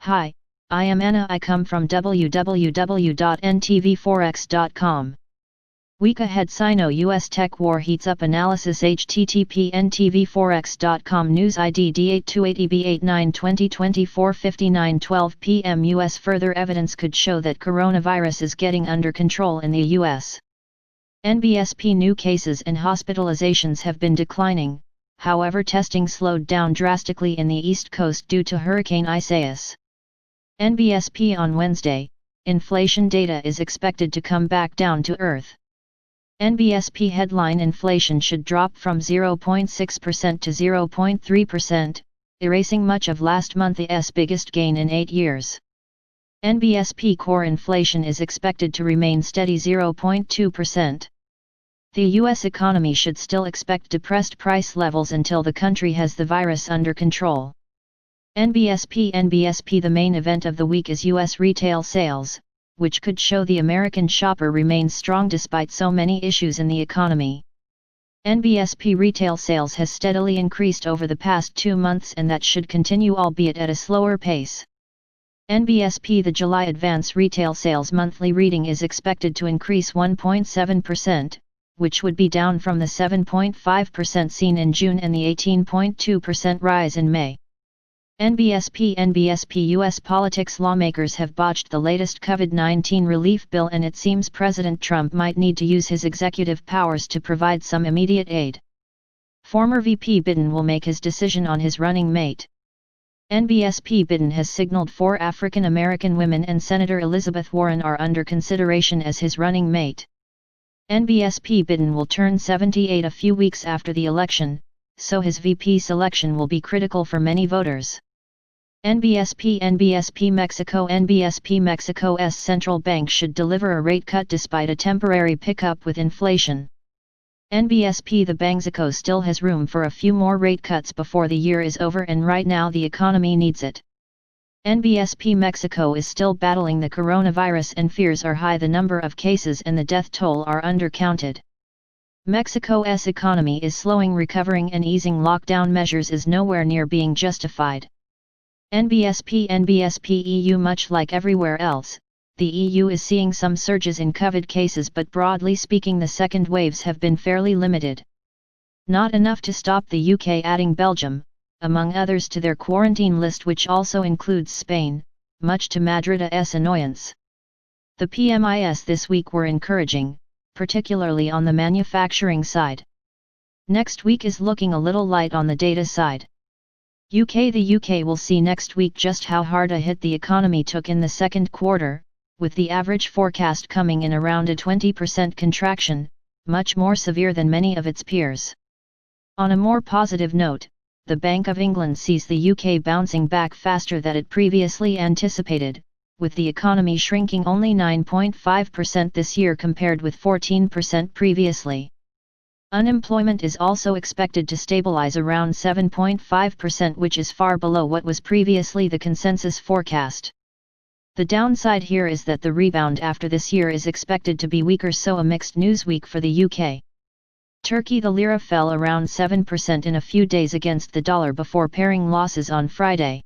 Hi, I am Anna. I come from www.ntvforex.com. Week ahead Sino-US tech war heats up analysis http ntvforex.com news ID D828EB89 2024 59:12 p.m. US Further evidence could show that coronavirus is getting under control in the US. NBSP new cases and hospitalizations have been declining, however testing slowed down drastically in the East Coast due to Hurricane Isaias. NBSP on Wednesday, inflation data is expected to come back down to earth. NBSP headline inflation should drop from 0.6% to 0.3%, erasing much of last month's biggest gain in 8 years. NBSP core inflation is expected to remain steady 0.2%. The U.S. economy should still expect depressed price levels until the country has the virus under control. NBSP The main event of the week is U.S. retail sales, which could show the American shopper remains strong despite so many issues in the economy. NBSP retail sales has steadily increased over the past 2 months and that should continue albeit at a slower pace. NBSP The July advance retail sales monthly reading is expected to increase 1.7%, which would be down from the 7.5% seen in June and the 18.2% rise in May. NBSP U.S. politics lawmakers have botched the latest COVID-19 relief bill and it seems President Trump might need to use his executive powers to provide some immediate aid. Former VP Biden will make his decision on his running mate. NBSP Biden has signaled 4 African American women and Senator Elizabeth Warren are under consideration as his running mate. NBSP Biden will turn 78 a few weeks after the election, so his VP selection will be critical for many voters. NBSP Mexico's central bank should deliver a rate cut despite a temporary pickup with inflation. NBSP The Banxico still has room for a few more rate cuts before the year is over and right now the economy needs it. NBSP Mexico is still battling the coronavirus and fears are high. The number of cases and the death toll are undercounted. Mexico's economy is slowing, recovering and easing lockdown measures is nowhere near being justified. NBSP EU Much like everywhere else, the EU is seeing some surges in COVID cases but broadly speaking the second waves have been fairly limited. Not enough to stop the UK adding Belgium, among others, to their quarantine list which also includes Spain, much to Madrid's annoyance. The PMIs this week were encouraging, particularly on the manufacturing side. Next week is looking a little light on the data side. The UK will see next week just how hard a hit the economy took in the second quarter, with the average forecast coming in around a 20% contraction, much more severe than many of its peers. On a more positive note, the Bank of England sees the UK bouncing back faster than it previously anticipated, with the economy shrinking only 9.5% this year compared with 14% previously. Unemployment is also expected to stabilize around 7.5%, which is far below what was previously the consensus forecast. The downside here is that the rebound after this year is expected to be weaker, so a mixed news week for the UK. Turkey The lira fell around 7% in a few days against the dollar before paring losses on Friday.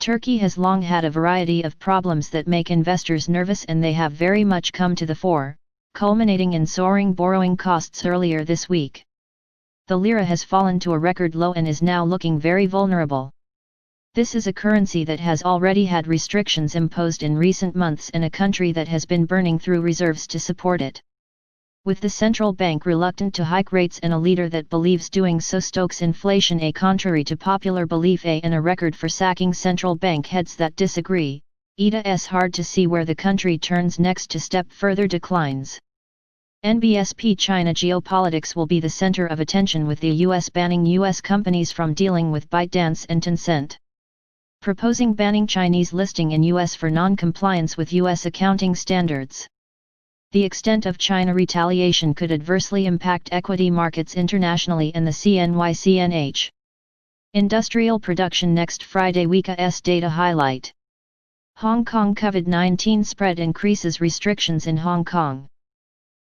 Turkey has long had a variety of problems that make investors nervous and they have very much come to the fore, culminating in soaring borrowing costs earlier this week. The lira has fallen to a record low and is now looking very vulnerable. This is a currency that has already had restrictions imposed in recent months and a country that has been burning through reserves to support it. With the central bank reluctant to hike rates and a leader that believes doing so stokes inflation, contrary to popular belief, and a record for sacking central bank heads that disagree, it's hard to see where the country turns next to step further declines. NBSP China geopolitics will be the center of attention, with the US banning US companies from dealing with ByteDance and Tencent. Proposing banning Chinese listing in US for non-compliance with US accounting standards. The extent of China retaliation could adversely impact equity markets internationally and the CNY/CNH. Industrial production next Friday. Week's data highlight. Hong Kong COVID-19 spread increases restrictions in Hong Kong.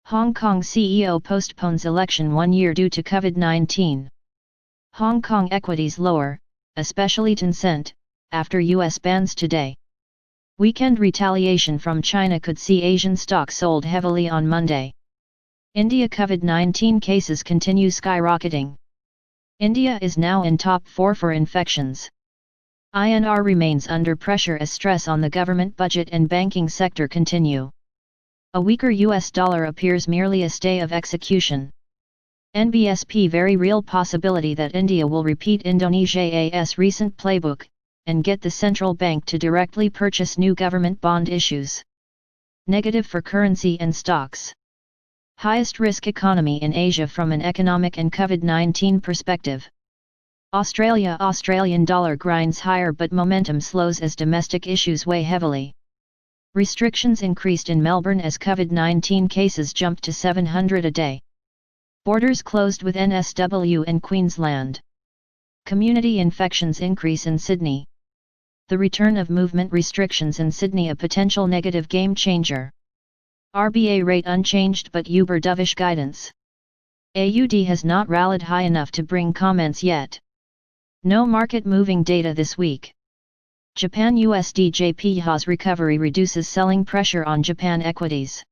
Hong Kong CEO postpones election 1 year due to COVID-19. Hong Kong equities lower, especially Tencent, after US bans today. Weekend retaliation from China could see Asian stocks sold heavily on Monday. India COVID-19 cases continue skyrocketing. India is now in top 4 for infections. INR remains under pressure as stress on the government budget and banking sector continue. A weaker US dollar appears merely a stay of execution. NBSP very real possibility that India will repeat Indonesia's recent playbook, and get the central bank to directly purchase new government bond issues. Negative for currency and stocks. Highest risk economy in Asia from an economic and COVID-19 perspective. Australian dollar grinds higher but momentum slows as domestic issues weigh heavily. Restrictions increased in Melbourne as COVID-19 cases jumped to 700 a day. Borders closed with NSW and Queensland. Community infections increase in Sydney. The return of movement restrictions in Sydney a potential negative game changer. RBA rate unchanged but Uber dovish guidance. AUD has not rallied high enough to bring comments yet. No market moving data this week. Japan USD JPY's recovery reduces selling pressure on Japan equities.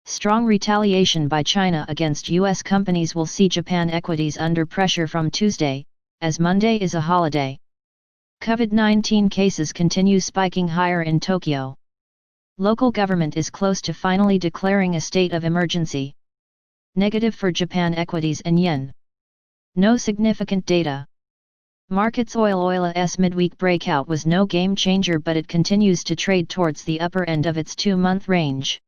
Strong retaliation by China against US companies will see Japan equities under pressure from Tuesday, as Monday is a holiday. COVID-19 cases continue spiking higher in Tokyo. Local government is close to finally declaring a state of emergency. Negative for Japan equities and yen. No significant data. Markets oil's midweek breakout was no game changer but it continues to trade towards the upper end of its 2-month range.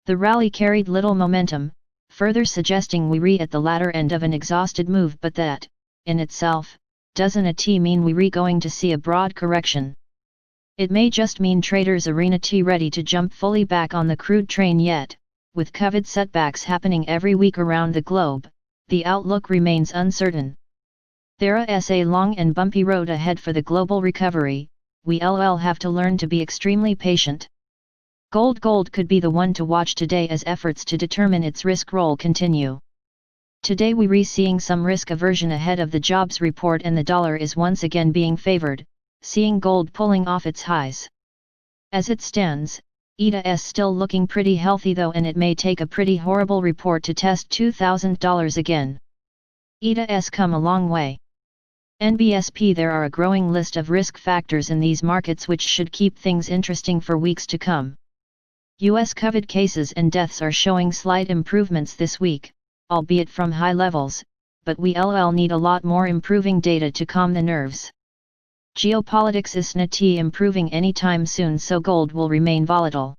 The rally carried little momentum, further suggesting we're at the latter end of an exhausted move but that, in itself, doesn't mean we're going to see a broad correction. It may just mean traders aren't ready to jump fully back on the crude train yet. With COVID setbacks happening every week around the globe, the outlook remains uncertain. There's a long and bumpy road ahead for the global recovery. We'll have to learn to be extremely patient. Gold could be the one to watch today as efforts to determine its risk role continue. Today we're seeing some risk aversion ahead of the jobs report and the dollar is once again being favored, seeing gold pulling off its highs. As it stands, ETA's still looking pretty healthy though and it may take a pretty horrible report to test $2,000 again. ETA's come a long way. NBSP there are a growing list of risk factors in these markets which should keep things interesting for weeks to come. US COVID cases and deaths are showing slight improvements this week, albeit from high levels, but we'll need a lot more improving data to calm the nerves. Geopolitics isn't improving anytime soon so gold will remain volatile.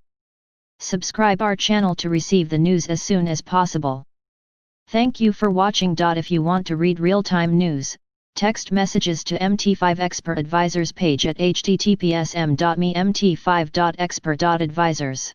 Subscribe our channel to receive the news as soon as possible. Thank you for watching. If you want to read real-time news, text messages to MT5 Expert Advisors page at https://mt5.expert.advisors.